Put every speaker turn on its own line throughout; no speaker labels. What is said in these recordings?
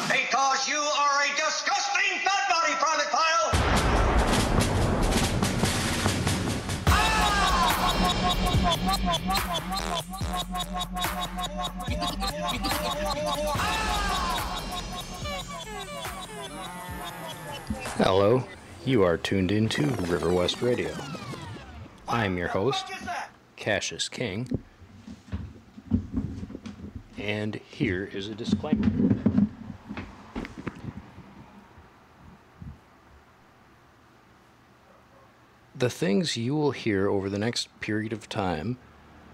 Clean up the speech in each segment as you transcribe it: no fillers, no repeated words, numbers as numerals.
Because you are a disgusting fat body, Private Pile!
Hello, you are tuned into River West Radio. I'm your host, Cassius King, and here is a disclaimer. The things you will hear over the next period of time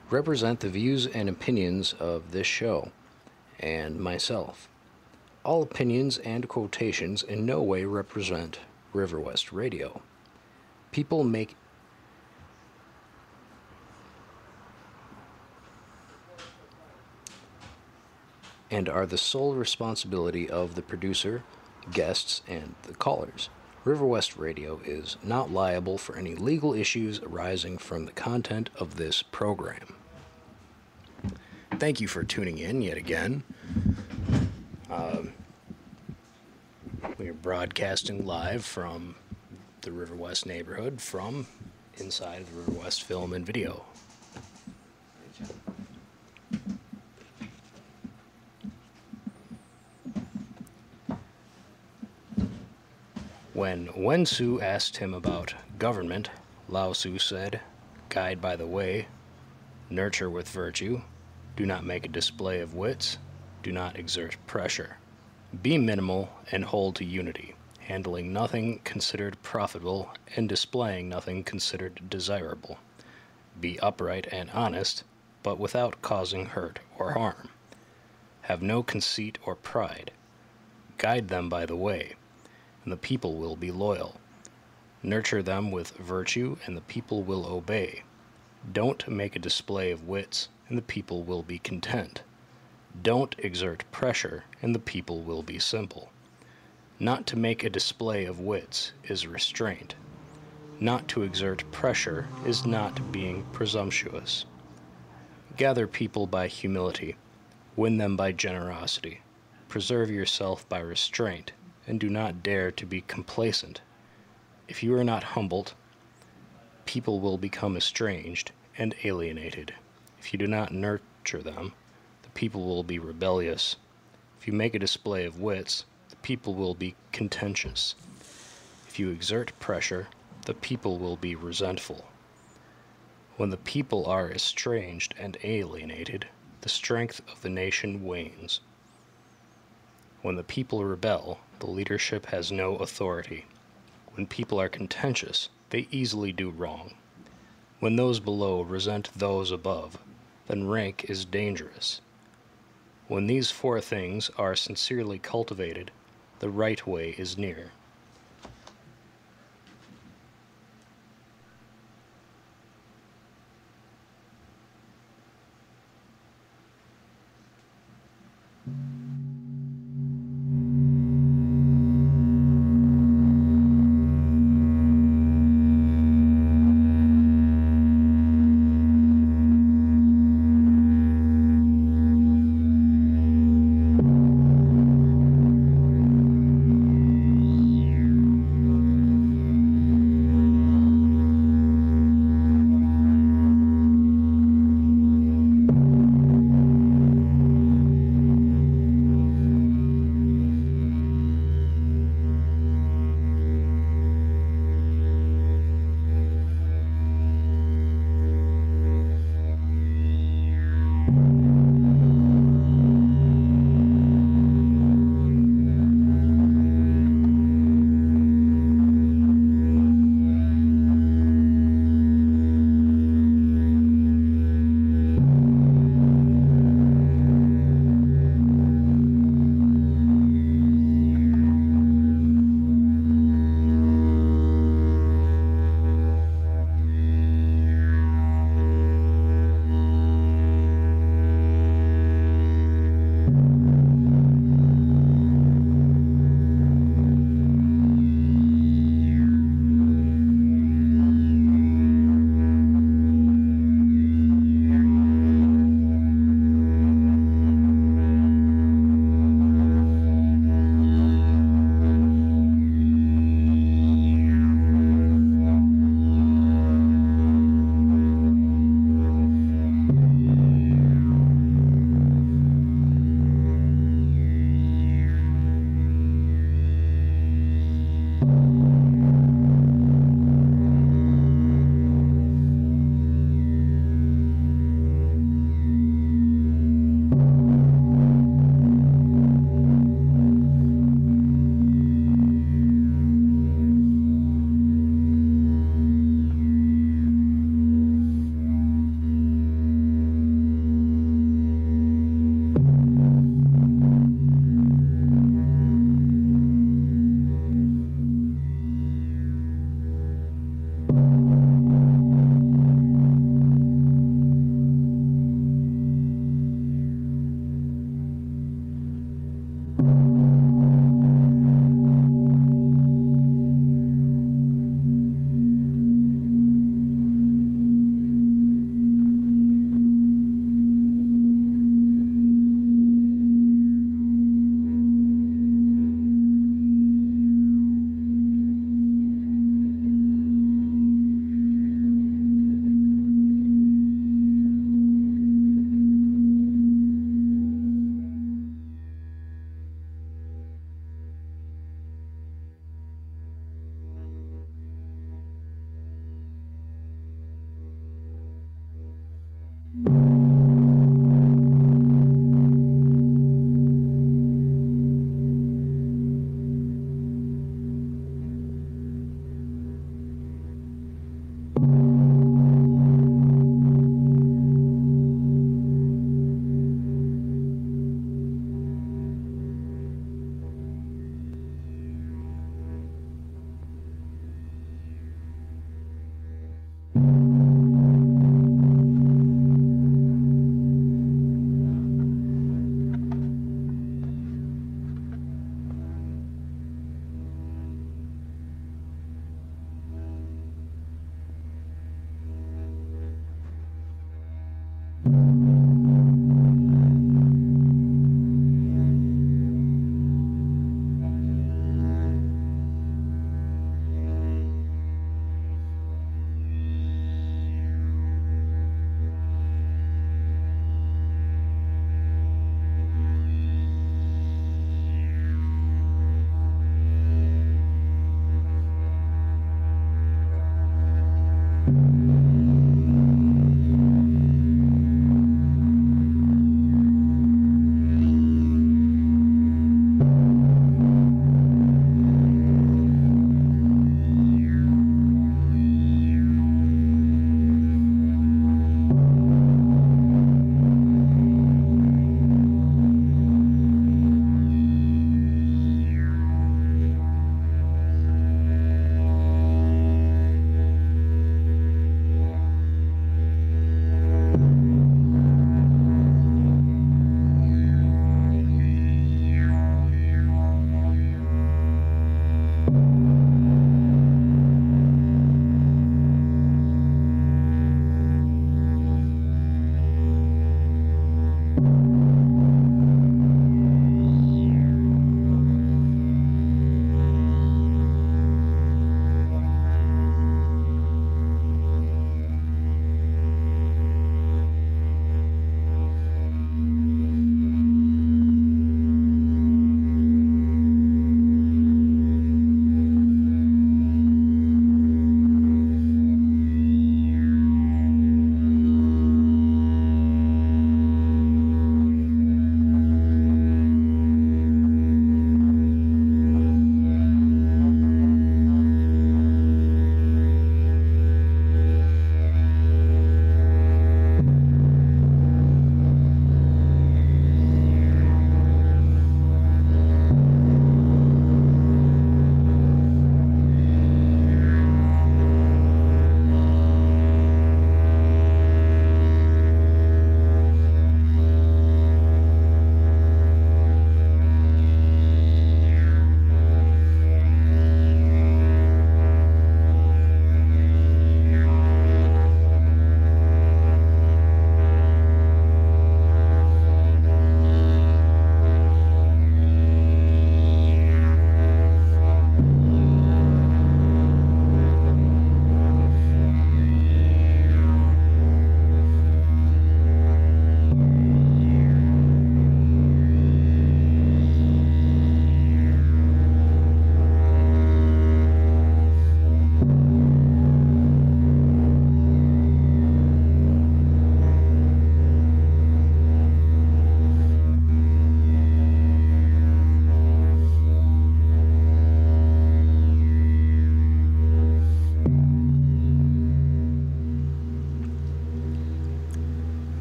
represent the views and opinions of this show and myself. All opinions and quotations in no way represent River West Radio. People make and are the sole responsibility of the producer, guests, and the callers. River West Radio is not liable for any legal issues arising from the content of this program. Thank you for tuning in yet again. We are broadcasting live from the River West neighborhood from inside the River West Film and Video. When Wensu asked him about government, Lao Tzu said, "Guide by the way, nurture with virtue, do not make a display of wits, do not exert pressure. Be minimal and hold to unity, handling nothing considered profitable and displaying nothing considered desirable. Be upright and honest, but without causing hurt or harm. Have no conceit or pride. Guide them by the way, and the people will be loyal. Nurture them with virtue, and the people will obey. Don't make a display of wits, and the people will be content. Don't exert pressure, and the people will be simple. Not to make a display of wits is restraint. Not to exert pressure is not being presumptuous. Gather people by humility. Win them by generosity. Preserve yourself by restraint, and do not dare to be complacent. If you are not humbled, people will become estranged and alienated. If you do not nurture them, the people will be rebellious. If you make a display of wits, the people will be contentious. If you exert pressure, the people will be resentful. When the people are estranged and alienated, the strength of the nation wanes. When the people rebel, the leadership has no authority. When people are contentious, they easily do wrong. When those below resent those above, then rank is dangerous. When these four things are sincerely cultivated, the right way is near.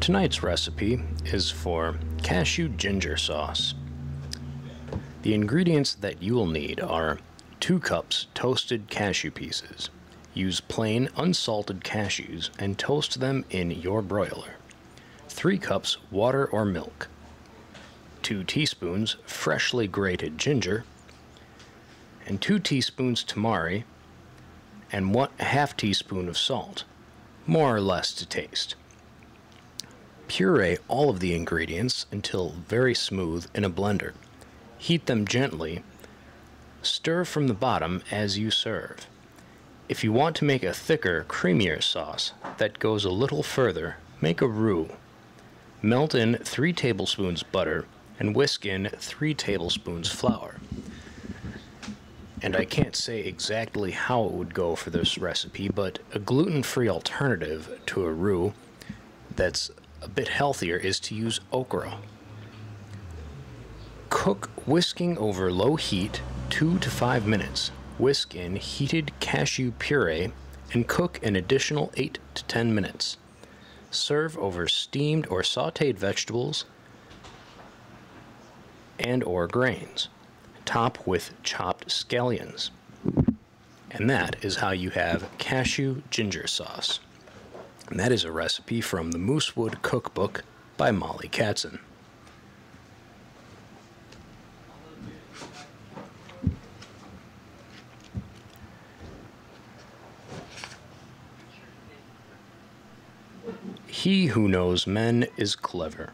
Tonight's recipe is for cashew ginger sauce. The ingredients that you will need are 2 cups toasted cashew pieces. Use plain unsalted cashews and toast them in your broiler. 3 cups water or milk. 2 teaspoons freshly grated ginger, and 2 teaspoons tamari, and 1/2 teaspoon of salt, more or less to taste. Puree all of the ingredients until very smooth in a blender. Heat them gently. Stir from the bottom as you serve. If you want to make a thicker, creamier sauce that goes a little further, make a roux. Melt in 3 tablespoons butter and whisk in 3 tablespoons flour. And I can't say exactly how it would go for this recipe, but a gluten-free alternative to a roux that's a bit healthier is to use okra. Cook whisking over low heat 2 to 5 minutes. Whisk in heated cashew puree and cook an additional 8 to 10 minutes. Serve over steamed or sautéed vegetables and or grains. Top with chopped scallions. And that is how you have cashew ginger sauce. And that is a recipe from the Moosewood Cookbook by Molly Katzen. He who knows men is clever.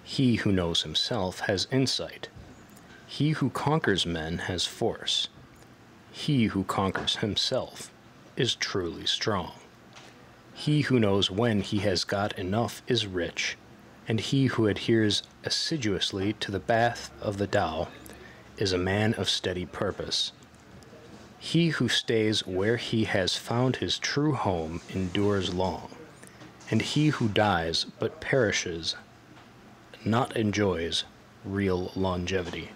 He who knows himself has insight. He who conquers men has force. He who conquers himself is truly strong. He who knows when he has got enough is rich, and he who adheres assiduously to the path of the Tao is a man of steady purpose. He who stays where he has found his true home endures long, and he who dies but perishes not enjoys real longevity.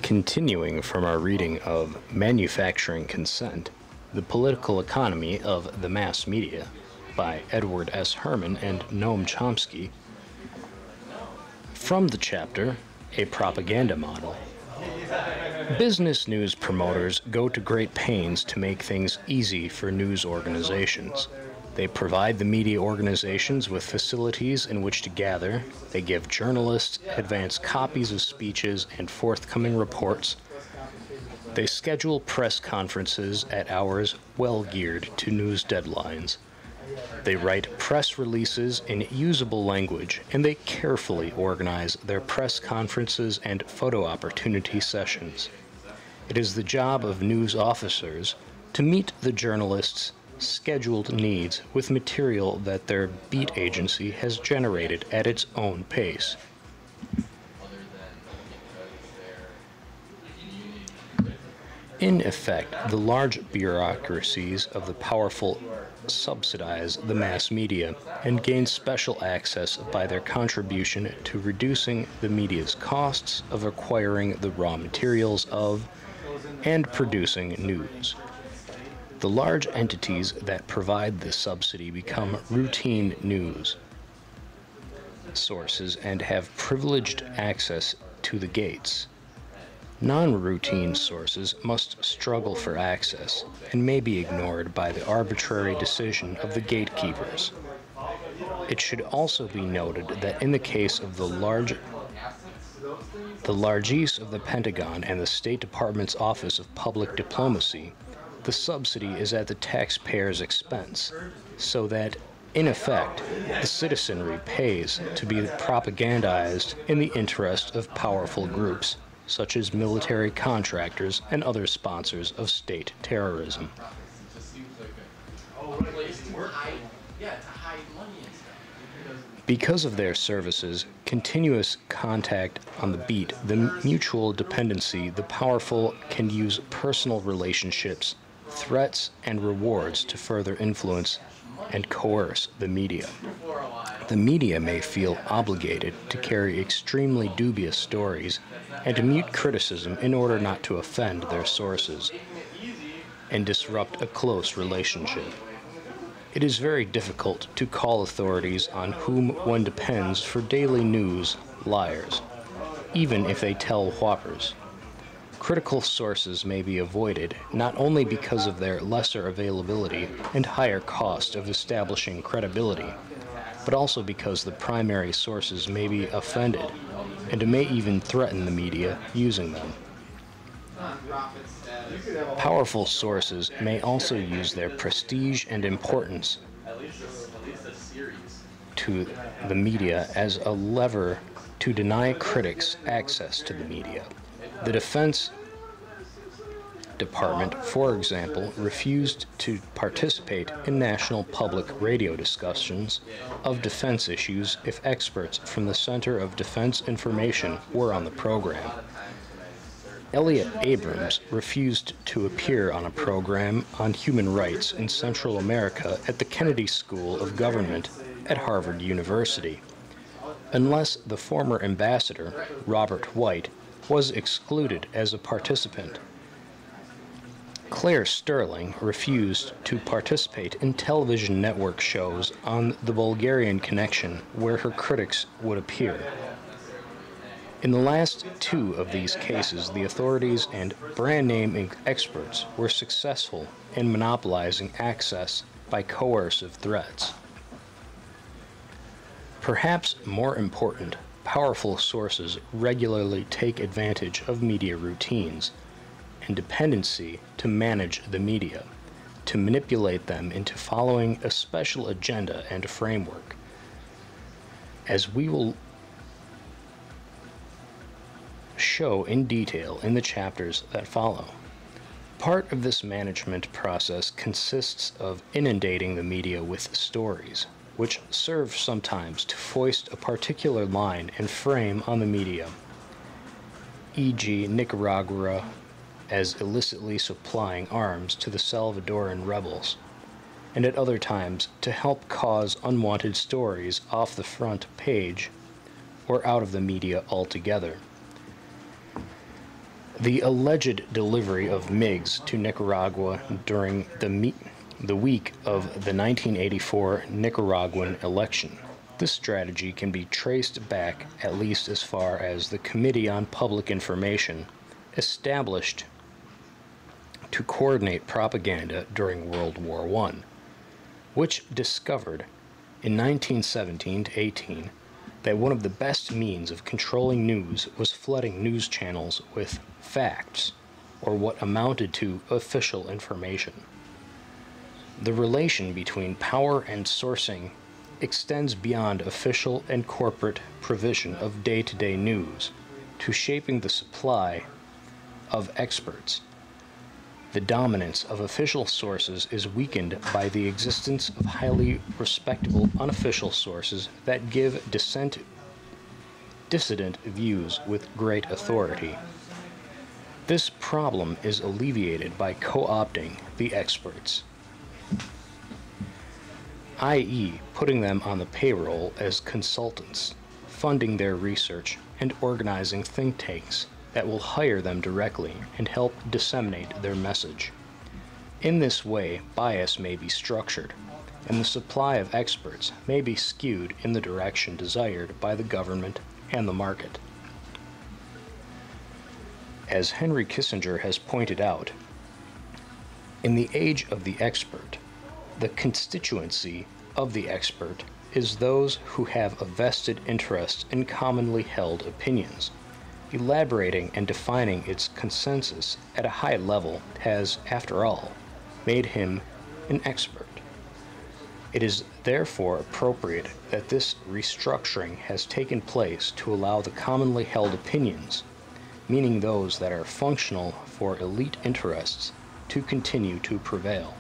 Continuing from our reading of Manufacturing Consent, The Political Economy of the Mass Media by Edward S. Herman and Noam Chomsky, from the chapter, A Propaganda Model. Business news promoters go to great pains to make things easy for news organizations. They provide the media organizations with facilities in which to gather. They give journalists advance copies of speeches and forthcoming reports. They schedule press conferences at hours well geared to news deadlines. They write press releases in usable language, and they carefully organize their press conferences and photo opportunity sessions. It is the job of news officers to meet the journalists' scheduled needs with material that their beat agency has generated at its own pace. In effect, the large bureaucracies of the powerful subsidize the mass media and gain special access by their contribution to reducing the media's costs of acquiring the raw materials of and producing news. The large entities that provide the subsidy become routine news sources and have privileged access to the gates. Non-routine sources must struggle for access and may be ignored by the arbitrary decision of the gatekeepers. It should also be noted that in the case of the largesse of the Pentagon and the State Department's Office of Public Diplomacy, the subsidy is at the taxpayer's expense, so that, in effect, the citizenry pays to be propagandized in the interest of powerful groups, such as military contractors and other sponsors of state terrorism. Because of their services, continuous contact on the beat, the mutual dependency, the powerful can use personal relationships, threats, and rewards to further influence and coerce the media. The media may feel obligated to carry extremely dubious stories and to mute criticism in order not to offend their sources and disrupt a close relationship. It is very difficult to call authorities on whom one depends for daily news liars, even if they tell whoppers. Critical sources may be avoided not only because of their lesser availability and higher cost of establishing credibility, but also because the primary sources may be offended and may even threaten the media using them. Powerful sources may also use their prestige and importance to the media as a lever to deny critics access to the media. The Defense Department, for example, refused to participate in national public radio discussions of defense issues if experts from the Center of Defense Information were on the program. Elliott Abrams refused to appear on a program on human rights in Central America at the Kennedy School of Government at Harvard University, unless the former ambassador, Robert White, was excluded as a participant. Claire Sterling refused to participate in television network shows on the Bulgarian Connection where her critics would appear. In the last two of these cases, the authorities and brand name experts were successful in monopolizing access by coercive threats. Perhaps more important, powerful sources regularly take advantage of media routines and dependency to manage the media, to manipulate them into following a special agenda and framework. As we will show in detail in the chapters that follow. Part of this management process consists of inundating the media with stories, which serve sometimes to foist a particular line and frame on the media, e.g. Nicaragua as illicitly supplying arms to the Salvadoran rebels, and at other times to help cause unwanted stories off the front page or out of the media altogether. The alleged delivery of MiGs to Nicaragua during the week of the 1984 Nicaraguan election. This strategy can be traced back at least as far as the Committee on Public Information, established to coordinate propaganda during World War I, which discovered in 1917-18 that one of the best means of controlling news was flooding news channels with facts, or what amounted to official information. The relation between power and sourcing extends beyond official and corporate provision of day-to-day news to shaping the supply of experts. The dominance of official sources is weakened by the existence of highly respectable unofficial sources that give dissident views with great authority. This problem is alleviated by co-opting the experts, i.e., putting them on the payroll as consultants, funding their research, and organizing think tanks that will hire them directly and help disseminate their message. In this way, bias may be structured, and the supply of experts may be skewed in the direction desired by the government and the market. As Henry Kissinger has pointed out, in the age of the expert, the constituency of the expert is those who have a vested interest in commonly held opinions. Elaborating and defining its consensus at a high level has, after all, made him an expert. It is therefore appropriate that this restructuring has taken place to allow the commonly held opinions, meaning those that are functional for elite interests, to continue to prevail.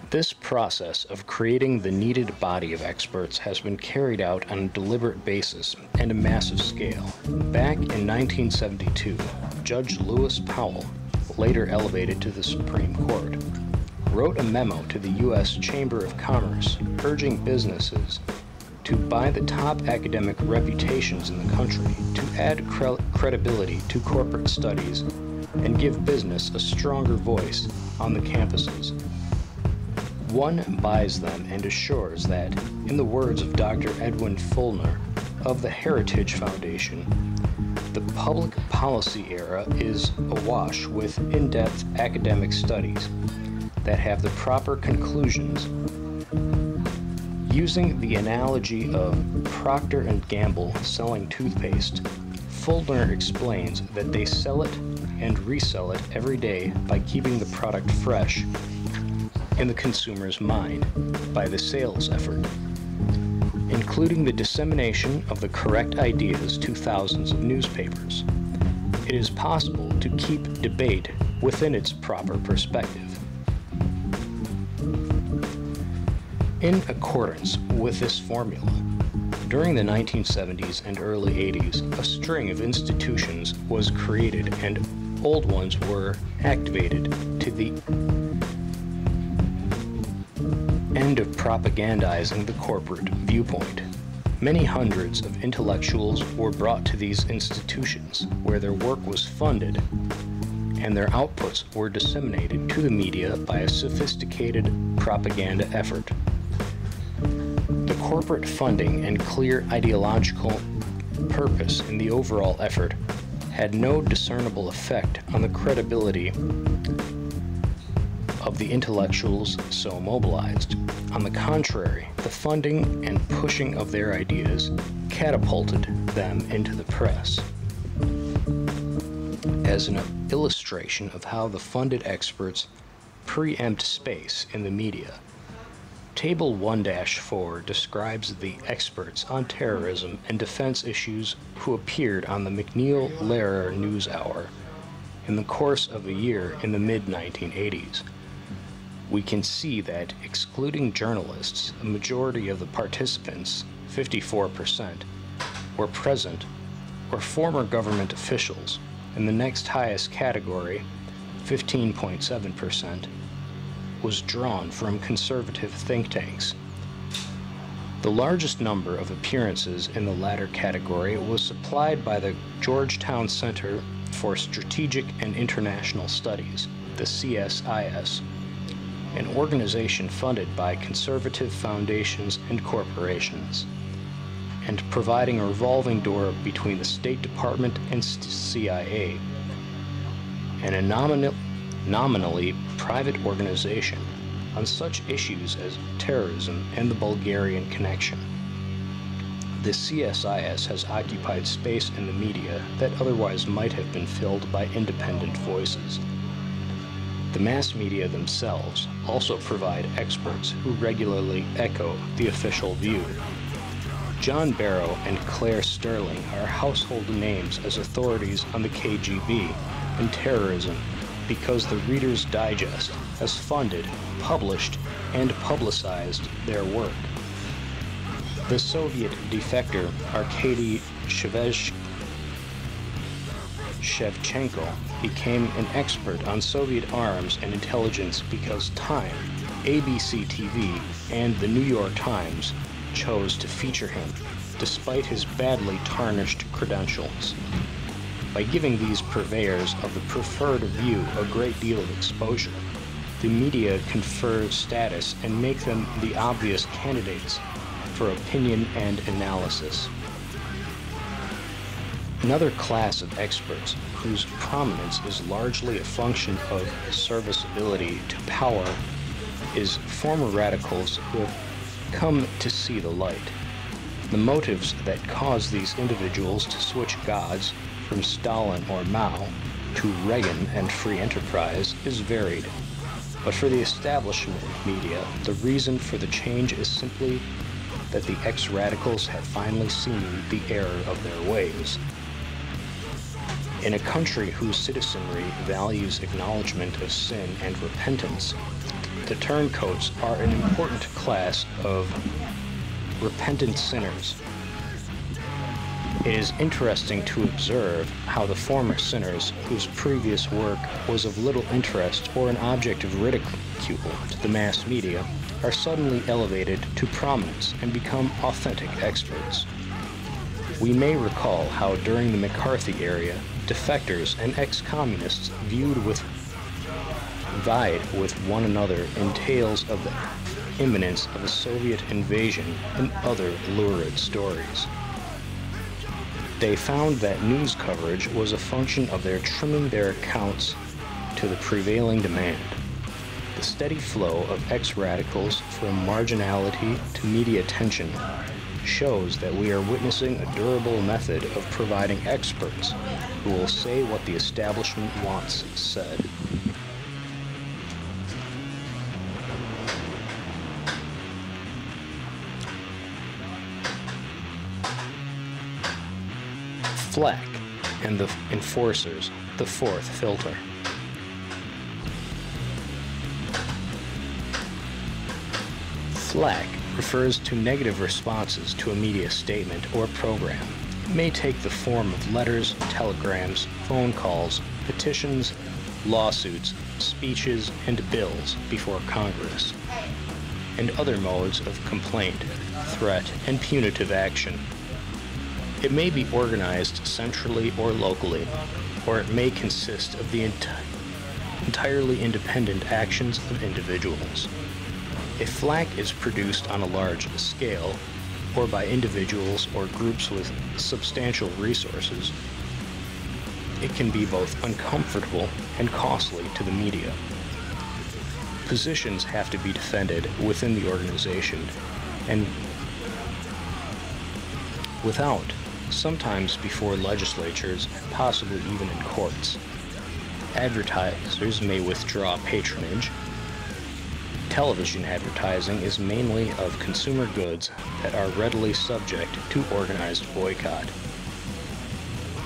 This process of creating the needed body of experts has been carried out on a deliberate basis and a massive scale. Back in 1972, Judge Lewis Powell, later elevated to the Supreme Court, wrote a memo to the U.S. Chamber of Commerce urging businesses to buy the top academic reputations in the country to add credibility to corporate studies and give business a stronger voice on the campuses. One buys them and assures that, in the words of Dr. Edwin Fulner of the Heritage Foundation, the public policy era is awash with in-depth academic studies that have the proper conclusions. Using the analogy of Procter & Gamble selling toothpaste, Fulner explains that they sell it and resell it every day by keeping the product fresh in the consumer's mind by the sales effort, including the dissemination of the correct ideas to thousands of newspapers. It is possible to keep debate within its proper perspective. In accordance with this formula, during the 1970s and early 80s, a string of institutions was created and old ones were activated to the end of propagandizing the corporate viewpoint, Many hundreds of intellectuals were brought to these institutions where their work was funded and their outputs were disseminated to the media by a sophisticated propaganda effort. The corporate funding and clear ideological purpose in the overall effort had no discernible effect on the credibility of the intellectuals so mobilized. On the contrary, the funding and pushing of their ideas catapulted them into the press. As an illustration of how the funded experts preempt space in the media, Table 1-4 describes the experts on terrorism and defense issues who appeared on the McNeil-Lehrer NewsHour in the course of a year in the mid-1980s. We can see that, excluding journalists, a majority of the participants, 54%, were present or former government officials, and the next highest category, 15.7%, was drawn from conservative think tanks. The largest number of appearances in the latter category was supplied by the Georgetown Center for Strategic and International Studies, the CSIS, an organization funded by conservative foundations and corporations, and providing a revolving door between the State Department and CIA, and a nominally private organization on such issues as terrorism and the Bulgarian connection. The CSIS has occupied space in the media that otherwise might have been filled by independent voices. The mass media themselves also provide experts who regularly echo the official view. John Barrow and Claire Sterling are household names as authorities on the KGB and terrorism because the Reader's Digest has funded, published, and publicized their work. The Soviet defector Arkady Shevchenko became an expert on Soviet arms and intelligence because Time, ABC TV, and the New York Times chose to feature him, despite his badly tarnished credentials. By giving these purveyors of the preferred view a great deal of exposure, the media confer status and make them the obvious candidates for opinion and analysis. Another class of experts whose prominence is largely a function of serviceability to power is former radicals who have come to see the light. The motives that cause these individuals to switch gods from Stalin or Mao to Reagan and free enterprise is varied. But for the establishment media, the reason for the change is simply that the ex-radicals have finally seen the error of their ways. In a country whose citizenry values acknowledgement of sin and repentance, the turncoats are an important class of repentant sinners. It is interesting to observe how the former sinners, whose previous work was of little interest or an object of ridicule to the mass media, are suddenly elevated to prominence and become authentic experts. We may recall how during the McCarthy era, defectors and ex-communists vied with one another in tales of the imminence of a Soviet invasion and other lurid stories. They found that news coverage was a function of their trimming their accounts to the prevailing demand. The steady flow of ex-radicals from marginality to media attention shows that we are witnessing a durable method of providing experts who will say what the establishment wants said. Flack and the enforcers, the fourth filter. Flack refers to negative responses to a media statement or program. It may take the form of letters, telegrams, phone calls, petitions, lawsuits, speeches, and bills before Congress, and other modes of complaint threat, and punitive action. It may be organized centrally or locally, or it may consist of the entirely independent actions of individuals. If flak is produced on a large scale, or by individuals or groups with substantial resources, it can be both uncomfortable and costly to the media. Positions have to be defended within the organization and without, sometimes before legislatures, possibly even in courts. Advertisers may withdraw patronage. Television advertising is mainly of consumer goods that are readily subject to organized boycott.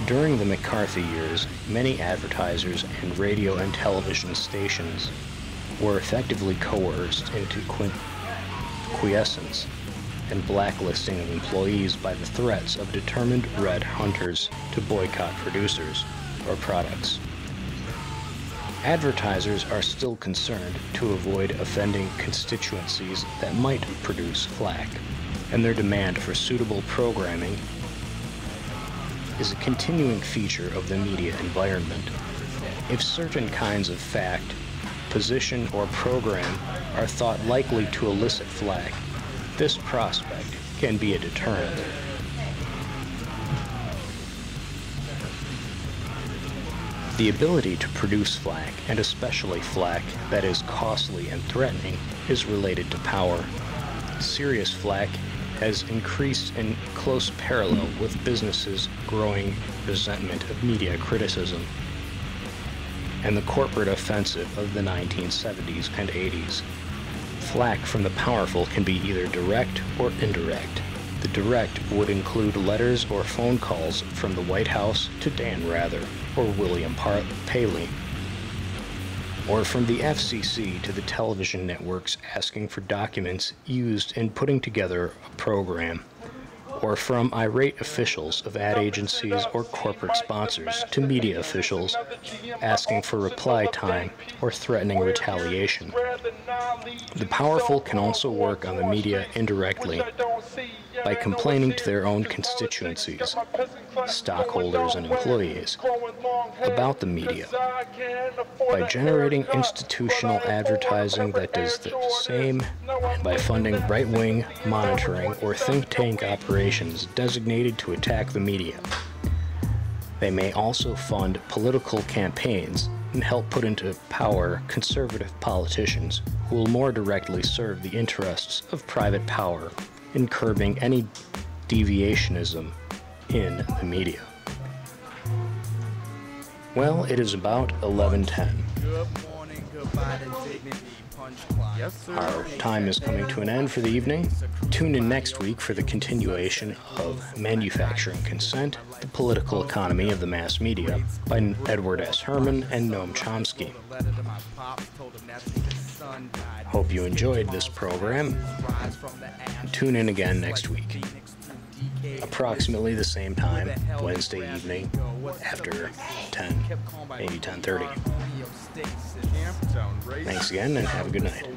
During the McCarthy years, many advertisers and radio and television stations were effectively coerced into quiescence and blacklisting of employees by the threats of determined red hunters to boycott producers or products. Advertisers are still concerned to avoid offending constituencies that might produce flak, and their demand for suitable programming is a continuing feature of the media environment. If certain kinds of fact, position, or program are thought likely to elicit flak, this prospect can be a deterrent. The ability to produce flak, and especially flak that is costly and threatening, is related to power. Serious flak has increased in close parallel with businesses' growing resentment of media criticism and the corporate offensive of the 1970s and 80s. Flak from the powerful can be either direct or indirect. The direct would include letters or phone calls from the White House to Dan Rather or William Paley, or from the FCC to the television networks asking for documents used in putting together a program, or from irate officials of ad agencies or corporate sponsors to media officials asking for reply time or threatening retaliation. The powerful can also work on the media indirectly by complaining to their own constituencies, stockholders and employees, about the media, by generating institutional advertising that does the same, and by funding right-wing monitoring or think tank operations designated to attack the media. They may also fund political campaigns and help put into power conservative politicians who will more directly serve the interests of private power in curbing any deviationism in the media. Well, it is about 11:10. Our time is coming to an end for the evening. Tune in next week for the continuation of Manufacturing Consent, the Political Economy of the Mass Media by Edward S. Herman and Noam Chomsky. Hope you enjoyed this program. Tune in again next week, approximately the same time, Wednesday evening, after 10, maybe 10:30. Thanks again, and have a good night.